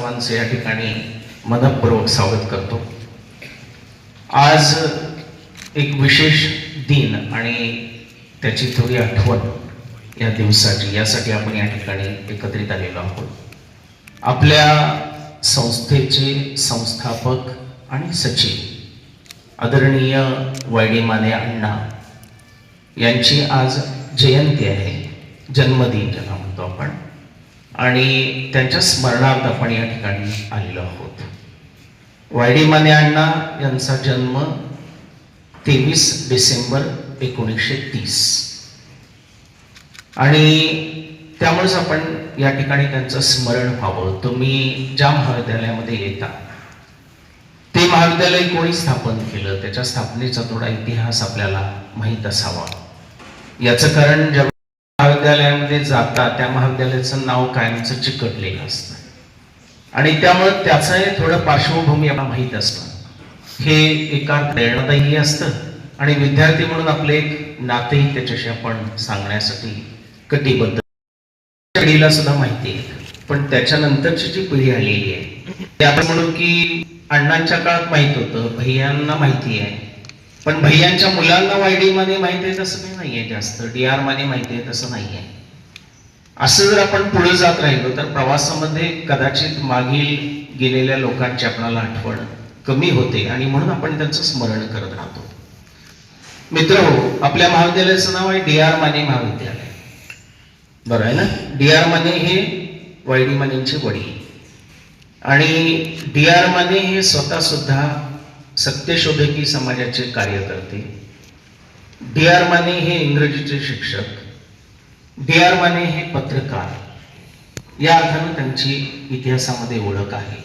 सर्वांचे या ठिकाणी मनपूर्वक स्वागत करतो। आज एक विशेष दिन आणि त्याची थोडी आठवण या दिवसाची, यासाठी आपण या ठिकाणी एकत्रित आलेलो आहोत। आपल्या संस्थेचे संस्थापक आणि सचिव आदरणीय वाय.डी. माने अण्णा यांची आज जयंती आहे, जन्मदिन ज्याला म्हणतो आपण, आणि त्यांच्या स्मरणार्थ आपण या ठिकाणी आलेलो आहोत। वाय.डी. माने अण्णा यांचा जन्म 23 डिसेंबर 1930 आणि त्यामुळेच आपण या ठिकाणी त्यांचं स्मरण व्हावं। तुम्ही ज्या महाविद्यालयामध्ये येता ते महाविद्यालय कोणी स्थापन केलं, त्याच्या स्थापनेचा थोडा इतिहास आपल्याला माहीत असावा। याचं कारण ज्या महाविद्यालयामध्ये जाता त्या महाविद्यालयाचं नाव कायमचं चिकटलेलं असतं आणि त्यामुळे त्याचं थोडं पार्श्वभूमी आपल्याला माहीत असतं। हे एका प्रेरणादायी असतं आणि विद्यार्थी म्हणून आपले एक नातेही त्याच्याशी आपण सांगण्यासाठी कटिबद्ध। पिढीला सुद्धा माहिती आहे, पण त्याच्यानंतरची जी पिढी आलेली आहे ते आपण म्हणू की अण्णांच्या काळात माहित होतं, भैयांना माहिती आहे, पण भैयांच्या मुलांना वाय.डी. माने माहिती आहे तसं काही नाहीये, जास्त डी.आर. माने माहिती आहे तसं नाहीये। असं जर आपण पुढे जात राहिलो तर प्रवासामध्ये कदाचित मागील गेलेल्या लोकांची आपल्याला आठवण कमी होते आणि म्हणून आपण त्यांचं स्मरण करत राहतो। मित्रहो, आपल्या महाविद्यालयाचं नाव आहे डी.आर. माने महाविद्यालय, बरं आहे ना? डी.आर. माने हे वाय.डी. मानेंचे वडील आणि डी.आर. माने हे स्वतः सुद्धा सत्यशोधकी समाजाचे कार्यकर्ते। डी.आर. माने हे इंग्रजीचे शिक्षक, डी.आर. माने हे पत्रकार, या अर्थानं त्यांची इतिहासामध्ये ओळख आहे।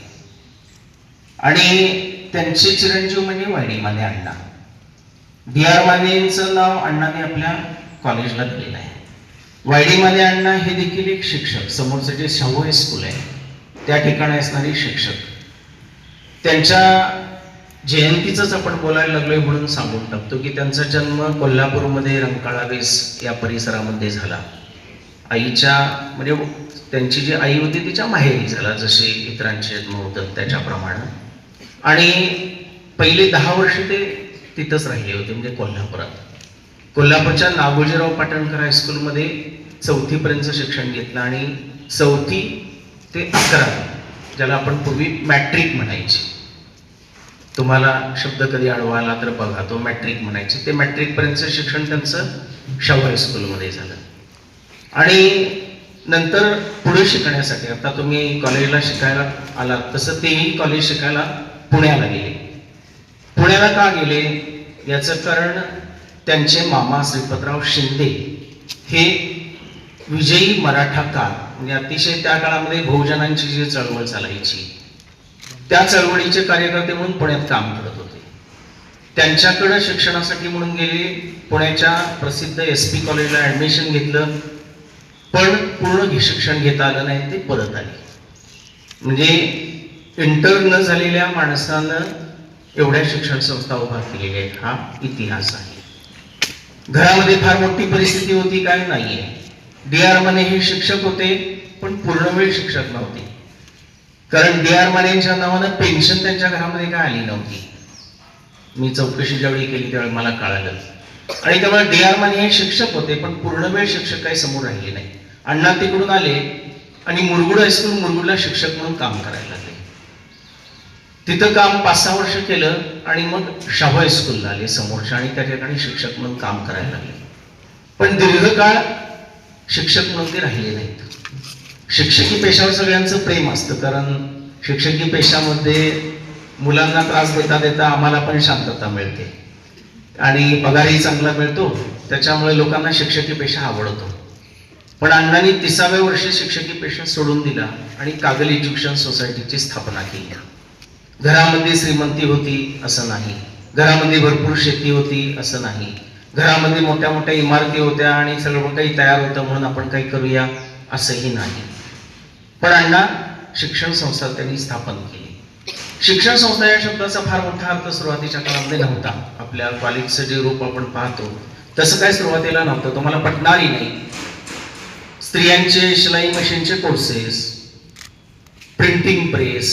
आणि त्यांचे चिरंजीव म्हणजे वाय.डी. माने अण्णा। डी.आर. मानेंचं नाव अण्णाने आपल्या कॉलेजला दिलेलं आहे। वाय.डी. माने अण्णा हे देखील एक शिक्षक, समोरचं जे शाहू हायस्कूल आहे त्या ठिकाणी असणारे शिक्षक। त्यांच्या जयंतीच आपण बोलायला लागलोय म्हणून सांगून टाकतो की त्यांचा जन्म कोल्हापूरमध्ये रंकाळा वेस या परिसरामध्ये झाला। आईच्या म्हणजे त्यांची जी आई होती तिच्या माहेरी झाला, जसे इतरांचे जन्म होतात त्याच्याप्रमाणे, आणि पहिले 10 वर्ष ते तिथंच राहिले होते, म्हणजे कोल्हापुरात। कोल्हापूरच्या नागोजीराव पाटणकर हायस्कूलमध्ये 4थी पर्यंत शिक्षण घेतलं आणि 4थी ते 11 ज्याला आपण पूर्वी मॅट्रिक म्हणायचे, तुम्हाला शब्द कधी आढळला तर बघा, तो मॅट्रिक म्हणायचे, ते मॅट्रिक पर्यंतचं शिक्षण त्यांचं शाहू हायस्कूलमध्ये झालं। आणि नंतर पुढे शिकण्यासाठी, आता तुम्ही कॉलेजला शिकायला आलात तसं तेही कॉलेज शिकायला पुण्याला गेले। पुण्याला का गेले याचं कारण त्यांचे मामा श्रीपतराव शिंदे हे विजयी मराठा काळ, म्हणजे अतिशय त्या काळामध्ये बहुजनांची जी चळवळ चालायची त्या चळवळीचे कार्यकर्ते म्हणून पुण्यात काम करत होते। त्यांच्याकडे शिक्षणासाठी म्हणून गेले, पुण्याच्या प्रसिद्ध SP कॉलेजला ऍडमिशन घेतलं, पण पूर्ण शिक्षण घेता आलं नाही, ते परत आले। म्हणजे इंटर न झालेल्या माणसानं एवढ्या शिक्षण संस्था उभा केलेल्या आहेत, हा इतिहास आहे। घरामध्ये फार मोठी परिस्थिती होती काय नाहीये। डी.आर. माने हे शिक्षक होते पण पूर्णवेळ शिक्षक नव्हते, कारण डी.आर. मानेंच्या नावानं पेन्शन त्यांच्या घरामध्ये काय आली नव्हती। मी चौकशी ज्यावेळी केली त्यावेळी मला कळालं, आणि त्यामुळे डी.आर. माने हे शिक्षक होते पण पूर्णवेळ शिक्षक काही समोर राहिले नाही। अण्णा तिकडून आले आणि मुरगुड हायस्कूल मुरगुडला शिक्षक म्हणून काम करायला लागले। तिथं काम 5-6 वर्ष केलं आणि मग शाहू हायस्कूलला आले समोरच्या, आणि त्या ठिकाणी शिक्षक म्हणून काम करायला लागले, पण दीर्घकाळ शिक्षक म्हणून ते राहिले नाहीत। शिक्षकी पेशावर सगळ्यांचं प्रेम असतं, कारण शिक्षकी पेशामध्ये मुलांना त्रास देता देता आम्हाला पण शांतता मिळते आणि पगारही चांगला मिळतो, त्याच्यामुळे लोकांना शिक्षकी पेशा आवडतो। पण अण्णांनी 30व्या वर्षी शिक्षकी पेशा सोडून दिला आणि कागल एज्युकेशन सोसायटीची स्थापना केली। घरामध्ये श्रीमंती होती असं नाही, घरामध्ये भरपूर शेती होती असं नाही, घरामध्ये मोठ्या मोठ्या इमारती होत्या आणि सगळं काही तयार होतं म्हणून आपण काही करूया असंही नाही, पण अण्णा शिक्षण संस्था त्यांनी स्थापन केली। शिक्षण संस्था या शब्दाचा फार मोठा अर्थ सुरुवातीच्या काळामध्ये नव्हता। आपल्या कॉलेजचं जे रूप आपण पाहतो तसं काय सुरुवातीला नव्हतं, तुम्हाला पटणारही नाही। स्त्रियांचे शिलाई मशीनचे कोर्सेस, प्रिंटिंग प्रेस,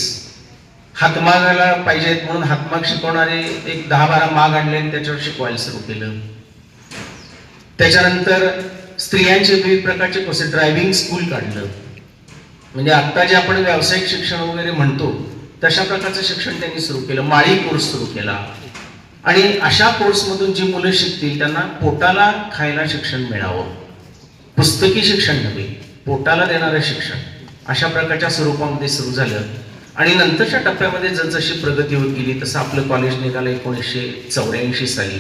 हातमागाला पाहिजेत म्हणून हातमाग शिकवणारे एक 10-12 माग आणले आणि त्याच्यावर शिकवायला सुरू केलं. त्याच्यानंतर स्त्रियांचे विविध प्रकारचे कोर्स, ड्रायव्हिंग स्कूल काढलं. म्हणजे आता जे आपण व्यावसायिक शिक्षण वगैरे म्हणतो तशा प्रकारचं शिक्षण त्यांनी सुरू केलं. माळी कोर्स सुरू केला. आणि अशा कोर्समधून जी मुलं शिकतील त्यांना पोटाला खायला शिक्षण मिळावं, पुस्तकी शिक्षण नव्हे, पोटाला देणारं शिक्षण अशा प्रकारच्या स्वरूपामध्ये सुरू झालं. आणि नंतरच्या टप्प्यामध्ये जसजशी प्रगती होत गेली तसं आपलं कॉलेज निघालं 1984 साली.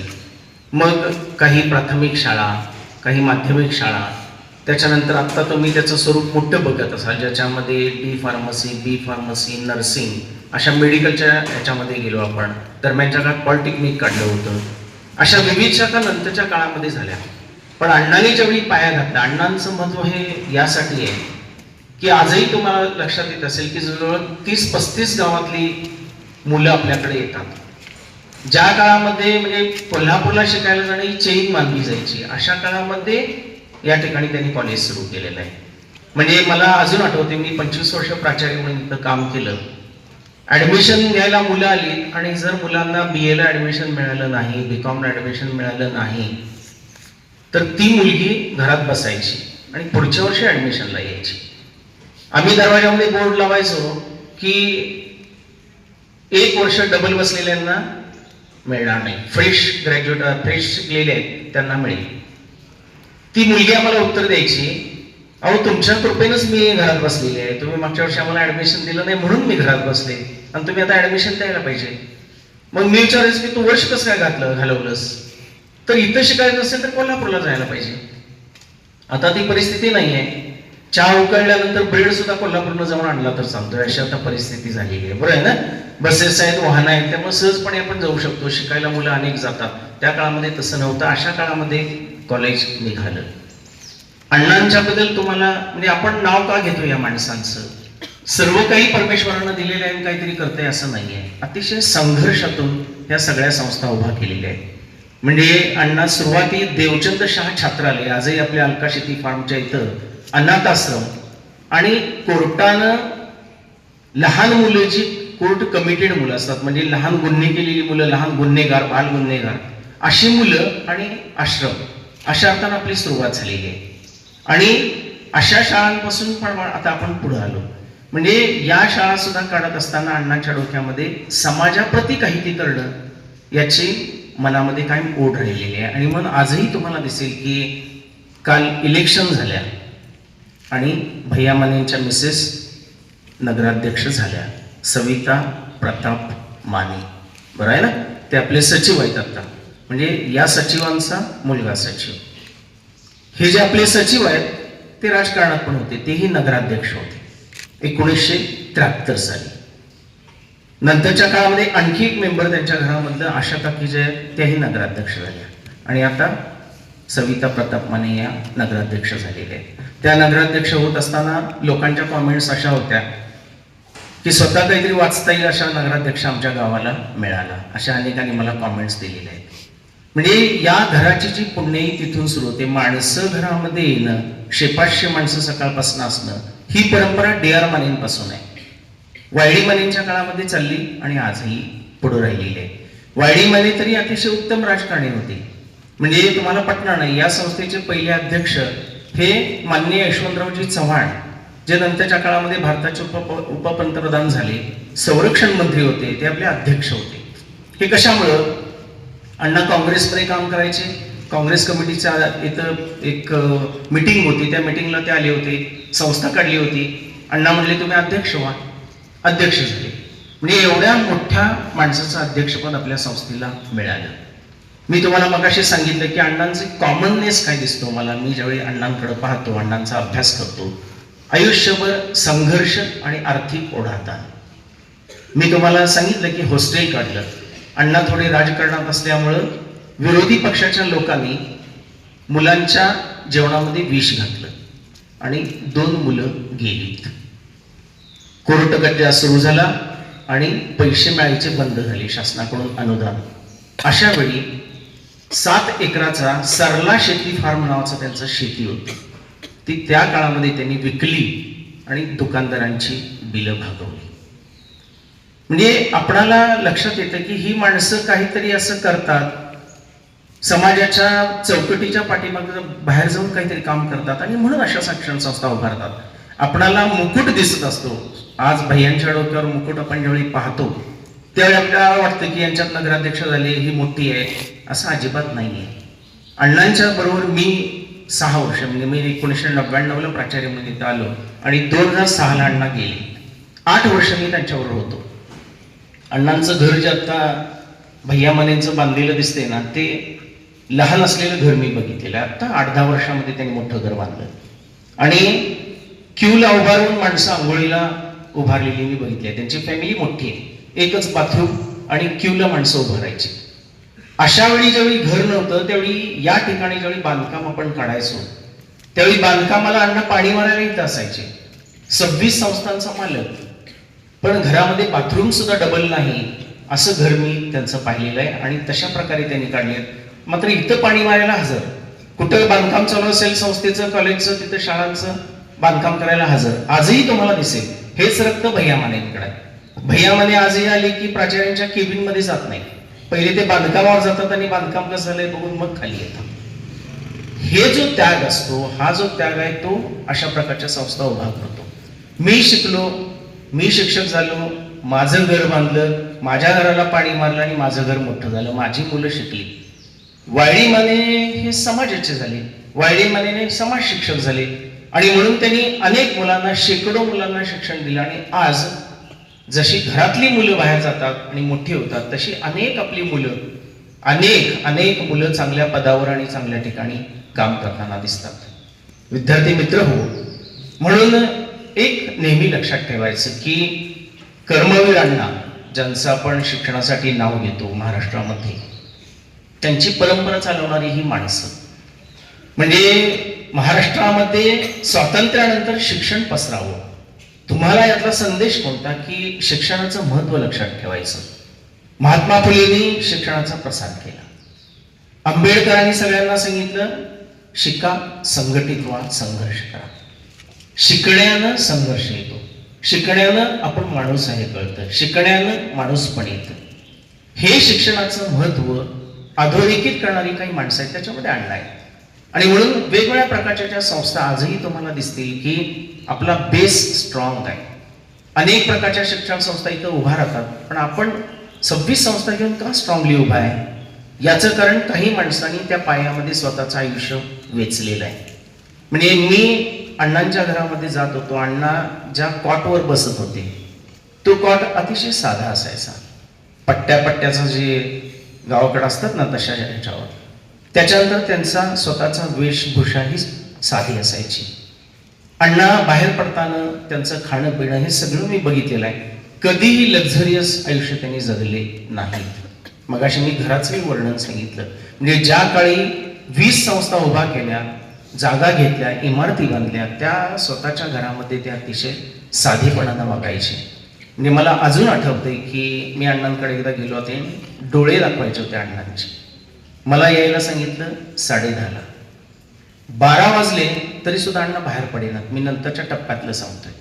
मग काही प्राथमिक शाळा, काही माध्यमिक शाळा, त्याच्यानंतर आत्ता तुम्ही त्याचं स्वरूप मोठं बघत असाल ज्याच्यामध्ये डी फार्मसी, बी फार्मसी, नर्सिंग अशा मेडिकलच्या याच्यामध्ये गेलो आपण. दरम्यानच्या काळात पॉलिटेक्निक काढलं होतं. अशा विविध शाखा नंतरच्या काळामध्ये झाल्या. पण अण्णांनी ज्यावेळी पाया घातला, अण्णांचं महत्व हे यासाठी आहे की आजही तुम्हाला लक्षात येत असेल की जवळजवळ 30-35 गावातली मुलं आपल्याकडे येतात. ज्या काळामध्ये म्हणजे कोल्हापूरला शिकायला जाणे चेन मानली जायची, अशा काळामध्ये या ठिकाणी त्यांनी कॉलेज सुरू केलेलं आहे. म्हणजे मला अजून आठवते, मी 25 वर्ष प्राचार्य म्हणून इथं काम केलं. ऍडमिशन घ्यायला मुलं आली आणि जर मुलांना BA ला ऍडमिशन मिळालं नाही, BCom ला ऍडमिशन मिळालं नाही तर ती मुलगी घरात बसायची आणि पुढच्या वर्षी ऍडमिशनला यायची. आम्ही दरवाजामध्ये बोर्ड लावायचो की 1 वर्ष डबल बसलेल्यांना मिळणार नाही, फ्रेश ग्रॅज्युएट, फ्रेश शिकलेले आहेत त्यांना मिळेल. ती मुलगी आम्हाला उत्तर द्यायची, अहो तुमच्या कृपेनंच मी घरात बसलेली आहे, तुम्ही मागच्या वर्षी आम्हाला ऍडमिशन दिलं नाही म्हणून मी घरात बसले आणि तुम्ही आता ऍडमिशन द्यायला पाहिजे. मग मी विचारायचं की तू वर्ष कसं काय घालवलंस, तर इथं शिकायचं असेल तर कोल्हापूरला जायला पाहिजे. आता ती परिस्थिती नाही आहे. चहा उकळल्यानंतर ब्रेड सुद्धा कोल्हापूरला जाऊन आणला तर चालतोय, अशी आता परिस्थिती झालेली आहे. बरं आहे ना, बसेस आहेत, वाहनं आहेत, त्यामुळे सहजपणे आपण जाऊ शकतो. शिकायला मुलं अनेक जातात. त्या काळामध्ये तसं नव्हतं. अशा काळामध्ये कॉलेज निघालं. अण्णांच्या बद्दल तुम्हाला म्हणजे आपण नाव का घेतो या माणसांचं, सर्व काही परमेश्वरानं दिलेलं आहे काहीतरी करतंय असं नाहीये. अतिशय संघर्षातून या सगळ्या संस्था उभा केलेल्या आहेत. म्हणजे अण्णा सुरुवाती देवचंद शाह छात्रालय, आजही आपल्या अलका शेती फार्मच्या इथं अनाथ आश्रम, आणि कोर्टानं लहान मुलं जी कोर्ट कमिटेड मुलं असतात, म्हणजे लहान गुन्हे केलेली मुलं, लहान गुन्हेगार, बाल गुन्हेगार अशी मुलं आणि आश्रम, अशा अर्थानं आपली सुरुवात झालेली आहे. आणि अशा शाळांपासून पण आता आपण पुढे आलो. म्हणजे या शाळा सुद्धा काढत असताना अण्णांच्या डोक्यामध्ये समाजाप्रती काहीतरी करणं याची मनामध्ये कायम ओढ राहिलेली आहे. आणि म्हणून आजही तुम्हाला दिसेल की काल इलेक्शन झाल्या आणि भैया मानेंच्या मिसेस नगराध्यक्ष झाल्या, सविता प्रताप माने, बरं आहे ना, ते आपले सचिव आहेत आता. म्हणजे या सचिवांचा मुलगा सचिव. हे जे आपले सचिव आहेत ते राजकारणात पण होते, तेही नगराध्यक्ष होते 1973 साली. नंतरच्या काळामध्ये आणखी एक मेंबर त्यांच्या घरामधलं आशा काकी जे आहेत त्याही नगराध्यक्ष झाल्या. आणि आता सविता प्रताप माने या नगराध्यक्ष झालेले आहेत. त्या नगराध्यक्ष होत असताना लोकांच्या कॉमेंट्स अशा होत्या की स्वतः काहीतरी वाचता येईल अशा नगराध्यक्ष आमच्या गावाला मिळाला, अशा अनेकांनी मला कॉमेंट्स दिलेले आहेत. म्हणजे या घराची जी पुण्यही तिथून सुरू होते. माणसं घरामध्ये येणं, 500 माणसं सकाळपासून असणं, ही परंपरा DR मानेंपासून आहे. YD मानेंच्या काळामध्ये चालली आणि आजही पुढे राहिलेली आहे. YD माने तरी अतिशय उत्तम राजकारणी होते. म्हणजे तुम्हाला पटणार नाही, या संस्थेचे पहिले अध्यक्ष हे माननीय यशवंतरावजी चव्हाण, जे नंतरच्या काळामध्ये भारताचे उपपंतप्रधान झाले, संरक्षण मंत्री होते, ते आपले अध्यक्ष होते. हे कशामुळं? अण्णा काँग्रेसमध्ये काम करायचे, काँग्रेस कमिटीचा इथं एक मीटिंग होती, त्या मीटिंगला ते आले होते, संस्था काढली होती. अण्णा म्हणले तुम्ही अध्यक्ष व्हा, अध्यक्ष झाले. म्हणजे एवढ्या मोठ्या माणसाचं अध्यक्षपद आपल्या संस्थेला मिळालं. मी तुम्हाला मगाशी सांगितलं की अण्णांचे कॉमननेस काय दिसतो मला, मी ज्यावेळी अण्णांकडे पाहतो, अण्णांचा अभ्यास करतो, आयुष्यभर संघर्ष आणि आर्थिक ओढाताण. मी तुम्हाला सांगितलं की हॉस्टेल काढलं. अण्णा थोडे राजकारणात असल्यामुळं विरोधी पक्षाच्या लोकांनी मुलांच्या जेवणामध्ये विष घातलं आणि 2 मुलं गेलीत. कोर्ट गड्डा सुरू झाला आणि पैसे मिळायचे बंद झाले शासनाकडून अनुदान. अशा वेळी 7 एकराचा सरला शेती फार्म नावाचं त्यांचं शेती होती, ती त्या काळामध्ये त्यांनी विकली आणि दुकानदारांची बिलं भागवली. म्हणजे आपणाला लक्षात येतं की ही माणसं काहीतरी असं करतात, समाजाच्या चौकटीच्या पाठीमागे बाहेर जाऊन काहीतरी काम करतात आणि म्हणून अशा शिक्षण संस्था उभारतात. आपणाला मुकुट दिसत असतो. आज भैयांच्या डोक्यावर मुकुट आपण ज्यावेळी पाहतो त्यावेळी आपल्याला वाटतं की यांच्यात नगराध्यक्ष झाले, ही मोठी आहे. असं अजिबात नाहीये. अण्णांच्या बरोबर मी 6 वर्ष, म्हणजे मी 1999ला प्राचार्य म्हणून इथं आलो आणि 2006ला अण्णा गेले. 8 वर्ष मी त्यांच्याबरोबर होतो. अण्णांचं घर जे आता भैया मनेंचं बांधलेलं दिसतंय ना, ते लहान असलेलं घर मी बघितलेलं आहे. आता 8-10 वर्षामध्ये त्यांनी मोठं घर बांधलं आणि क्यूला उभारून माणसं आंघोळीला उभारलेली मी बघितली आहे. त्यांची फॅमिली मोठी आहे, एकच बाथरूम आणि क्यूला माणसं उभं राहायची. अशा वेळी ज्यावेळी घर नव्हतं त्यावेळी या ठिकाणी ज्यावेळी बांधकाम आपण काढायचो त्यावेळी बांधकामाला अण्णा पाणी मारायला इथं असायचे. 26 संस्थांचा मालक, पण घरामध्ये बाथरूम सुद्धा डबल नाही असं घर मी त्यांचं पाहिलेलं आहे आणि तशा प्रकारे त्यांनी काढले. मात्र इथं पाणी मारायला हजर, कुठं बांधकाम चालू असेल संस्थेचं, कॉलेजचं, तिथं शाळांचं बांधकाम करायला हजर. आजही तुम्हाला दिसेल हेच रक्त भैया मानेंकडे आहे. भैया माने आजही आले की प्राचार्यांच्या केबिन मध्ये जात नाही, पहिले ते बांधकामावर जातात आणि बांधकाम कसं झालंय बघून मग खाली येतात. हे जो त्याग असतो, हा जो त्याग आहे तो अशा प्रकारच्या संस्था उभा करतो. मी शिकलो, मी शिक्षक झालो, माझं घर बांधलं, माझ्या घराला पाणी मारलं आणि माझं घर मोठं झालं, माझी मुलं शिकली. वायडी माने हे समाजाचे झाले, वायडी मानेने समाज शिक्षक झाले आणि म्हणून त्यांनी अनेक मुलांना, शेकडो मुलांना शिक्षण दिलं. आणि आज जशी घरातली मुलं बाहेर जातात आणि मोठी होतात तशी अनेक आपली मुलं, अनेक मुलं चांगल्या पदावर आणि चांगल्या ठिकाणी काम करताना दिसतात. विद्यार्थी मित्र हो, म्हणून एक नेहमी लक्षात ठेवायचं की कर्मवीर अण्णा ज्यांचं आपण शिक्षणासाठी नाव घेतो महाराष्ट्रामध्ये, त्यांची परंपरा चालवणारी ही माणसं, म्हणजे महाराष्ट्रामध्ये स्वातंत्र्यानंतर शिक्षण पसरावं. तुम्हाला यातला संदेश कोणता की शिक्षणाचं महत्व लक्षात ठेवायचं. महात्मा फुलेंनी शिक्षणाचा प्रसार केला. आंबेडकरांनी सगळ्यांना सांगितलं शिका, संघटित व्हा, संघर्ष करा. शिकण्यानं संघर्ष येतो, शिकण्यानं आपण माणूस आहे कळतं, शिकण्यानं माणूस पण येतं. हे शिक्षणाचं महत्व अधोरेखित करणारी काही माणसं आहेत, त्याच्यामध्ये अण्णा आहे. आणि म्हणून वेगवेगळ्या प्रकारच्या ज्या संस्था आजही तुम्हाला दिसतील की आपला बेस स्ट्रॉंग आहे. अनेक प्रकारच्या शिक्षण संस्था इथं उभा राहतात, पण आपण 26 संस्था घेऊन का स्ट्रॉंगली उभा आहे? याचं कारण काही माणसांनी त्या पायामध्ये स्वतःचं आयुष्य वेचलेलं आहे. म्हणजे मी अण्णांच्या घरामध्ये जात होतो, अण्णा ज्या कॉटवर बसत होते तो कॉट अतिशय साधा असायचा, पट्ट्याचं जे गावाकडे असतात ना तशा ह्याच्यावर. त्याच्यानंतर त्यांचा स्वतःचा वेशभूषा ही साधी असायची. अण्णा बाहेर पडताना त्यांचं खाणं पिणं हे सगळं मी बघितलेलं आहे. कधीही लक्झरियस आयुष्य त्यांनी जगले नाहीत. मगाशी मी घराचंही वर्णन सांगितलं. म्हणजे ज्या काळी 20 संस्था उभा केल्या, जागा घेतल्या, इमारती बांधल्या, त्या स्वतःच्या घरामध्ये ते अतिशय साधेपणानं वागायचे. म्हणजे मला अजून आठवतंय की मी अण्णांकडे एकदा गेलो होते, डोळे दाखवायचे होते अण्णांचे. मला यायला सांगितलं 10:30ला, 12 वाजले तरी सुद्धा अण्णा बाहेर पडेनात. मी नंतरच्या टप्प्यातलं सांगतोय,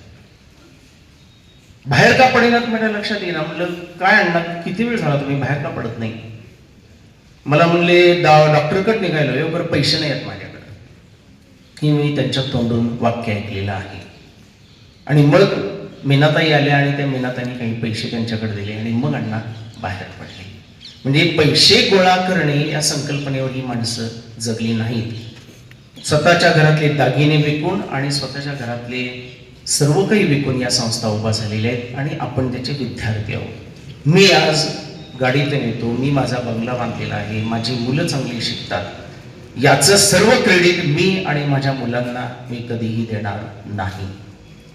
बाहेर का पडेनात माझ्या लक्षात येईना. म्हणलं काय अण्णा, किती वेळ झाला तुम्ही बाहेर का पडत नाही? मला म्हणले डॉक्टरकडे निघालो, बरं पैसे नाही आहेत माझ्याकडे. ही मी त्यांच्या तोंडून वाक्य ऐकलेलं आहे. आणि मग मीनाताई आल्या आणि त्या मीनाताईंनी काही पैसे त्यांच्याकडे दिले आणि मग अण्णा बाहेर पडले. म्हणजे पैसे गोळा करणे या संकल्पनेवर ही माणसं जगली नाहीत. स्वतःच्या घरातले दागिने विकून आणि स्वतःच्या घरातले सर्व काही विकून या संस्था उभा झालेल्या आहेत आणि आपण त्याचे विद्यार्थी आहोत. मी आज गाडीतून येतो, मी माझा बंगला बांधलेला आहे, माझी मुलं चांगली शिकतात, याचं सर्व क्रेडिट मी आणि माझ्या मुलांना मी कधीही देणार नाही.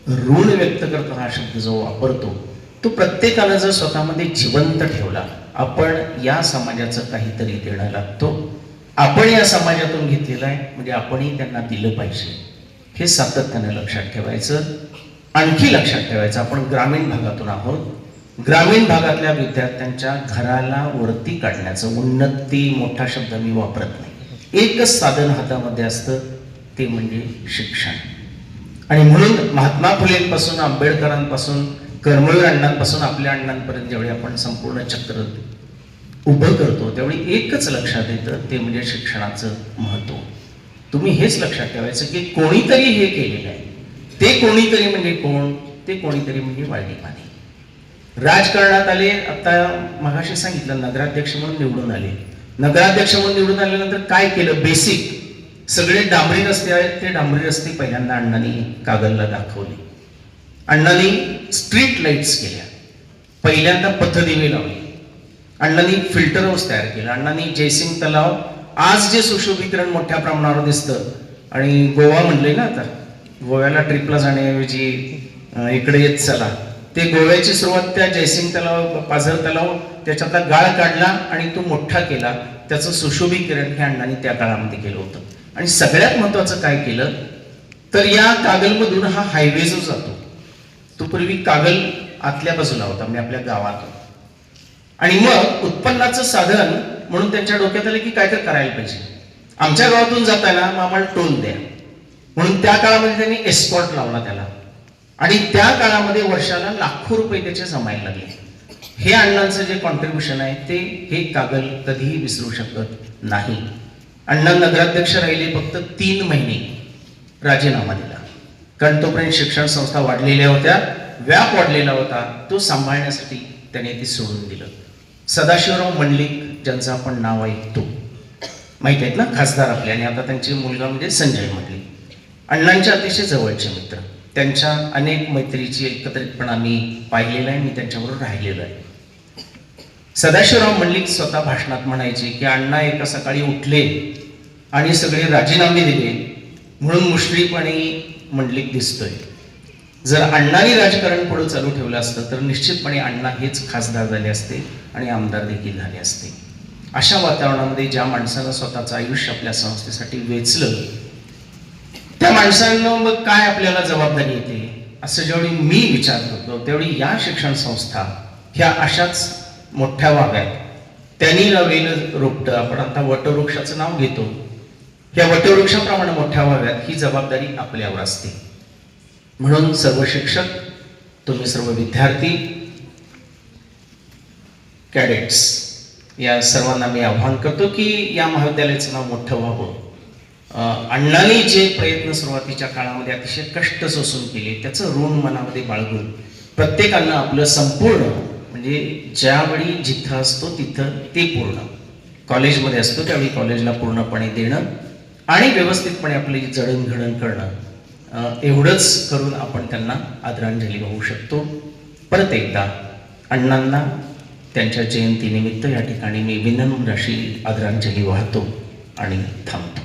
ऋण व्यक्त करताना हा शब्द जो वापरतो तो प्रत्येकानं जर स्वतःमध्ये जिवंत ठेवला, आपण या समाजाचं काहीतरी देणं लागतो. आपण या समाजातून घेतलेलं आहे म्हणजे आपणही त्यांना दिलं पाहिजे, हे सातत्यानं लक्षात ठेवायचं. आणखी लक्षात ठेवायचं, आपण ग्रामीण भागातून आहोत. ग्रामीण भागातल्या विद्यार्थ्यांच्या घराला वरती काढण्याचं, उन्नती मोठा शब्द मी वापरत नाही, एकच साधन हातामध्ये असतं, ते म्हणजे शिक्षण. आणि म्हणून महात्मा फुलेंपासून आंबेडकरांपासून कर्मवीर अण्णांपासून आपल्या अण्णांपर्यंत जेवढे आपण संपूर्ण चक्र उभं करतो त्यावेळी एकच लक्षात येतं, ते म्हणजे शिक्षणाचं महत्त्व. तुम्ही हेच लक्षात ठेवायचं की कोणीतरी हे केलेलं आहे. ते कोणीतरी म्हणजे कोण? ते कोणीतरी म्हणजे वायडी माने. राजकारणात आले, आता मगाशी सांगितलं नगराध्यक्ष म्हणून निवडून आले. नगराध्यक्ष म्हणून निवडून आल्यानंतर काय केलं? बेसिक सगळे डांबरी रस्ते आहेत, ते डांबरी रस्ते पहिल्यांदा अण्णांनी कागलला दाखवले. अण्णांनी स्ट्रीट लाईट्स केल्या, पहिल्यांदा पथदिवे लावले. अण्णांनी फिल्टर हाऊस तयार केलं. अण्णांनी जयसिंग तलाव आज जे सुशोभीकरण मोठ्या प्रमाणावर दिसतं, आणि गोवा म्हणले ना, आता गोव्याला ट्रिपला जाण्याऐवजी इकडे येत चला, ते गोव्याची सुरुवात त्या जयसिंग तलाव, पाझर तलाव त्याच्यातला गाळ काढला आणि तो मोठा केला. त्याचं सुशोभीकरण हे अण्णांनी त्या काळामध्ये केलं होतं. आणि सगळ्यात महत्वाचं काय केलं तर या कागलमधून हा हायवे जो जातो तो पूर्वी कागल आतल्या बाजूला होता, म्हणजे आपल्या गावात. आणि मग उत्पन्नाचं साधन म्हणून त्यांच्या डोक्यात आलं की काय तर करायला पाहिजे. आमच्या गावातून जाताना मग आम्हाला टोल द्या, म्हणून त्या काळामध्ये त्यांनी एस्कॉर्ट लावला त्याला. आणि त्या काळामध्ये वर्षाला लाखो रुपये त्याचे जमायला लागले. हे अण्णांचं जे कॉन्ट्रीब्युशन आहे ते हे कागल कधीही विसरू शकत नाही. अण्णा नगराध्यक्ष राहिले फक्त 3 महिने, राजीनामा दिला. कारण तोपर्यंत शिक्षण संस्था वाढलेल्या होत्या, व्याप वाढलेला होता, तो सांभाळण्यासाठी त्याने ते सोडून दिलं. सदाशिवराव मंडलिक, ज्यांचं आपण नाव ऐकतो, माहित आहेत ना, खासदार आपले, आणि आता त्यांचे मुलगा म्हणजे संजय मंडलिक, अण्णांचे अतिशय जवळचे मित्र. त्यांच्या अनेक मैत्रीची एकत्रितपणा मी पाहिलेला आहे, मी त्यांच्याबरोबर राहिलेलो आहे. सदाशिवराव मंडलिक स्वतः भाषणात म्हणायचे की अण्णा एका सकाळी उठले आणि सगळे राजीनामे दिले म्हणून मुश्रीफपणे मंडलिक दिसतोय. जर अण्णांनी राजकारण पुढे चालू ठेवलं असतं तर निश्चितपणे अण्णा हेच खासदार झाले असते आणि आमदार देखील झाले असते. अशा वातावरणामध्ये ज्या माणसानं स्वतःचं आयुष्य आपल्या संस्थेसाठी वेचलं, त्या माणसांना मग काय आपल्याला जबाबदारी येते असं जेवढी मी विचार करतो, तेवढी या शिक्षण संस्था ह्या अशाच मोठ्या व्हाव्यात. त्यांनी लावलेलं रोपटं, आपण आता वटवृक्षाचं नाव घेतो, या वटवृक्षाप्रमाणे मोठ्या व्हाव्यात ही जबाबदारी आपल्यावर असते. म्हणून सर्व शिक्षक, तुम्ही सर्व विद्यार्थी, कॅडेट्स, या सर्वांना मी आवाहन करतो की या महाविद्यालयाचं नाव मोठं व्हावं. अण्णांनी जे प्रयत्न सुरुवातीच्या काळामध्ये अतिशय कष्ट सोसून केले त्याचं ऋण मनामध्ये बाळगून प्रत्येकानं आपलं संपूर्ण, म्हणजे ज्यावेळी जिथं असतो तिथं ते पूर्ण, कॉलेजमध्ये असतो त्यावेळी कॉलेजला पूर्णपणे देणं आणि व्यवस्थितपणे आपली जडणघडण करणं, एवढंच करून आपण त्यांना आदरांजली वाहू शकतो. परत एकदा अण्णांना त्यांच्या जयंतीनिमित्त या ठिकाणी मी विनम्र अशी आदरांजली वाहतो आणि थांबतो.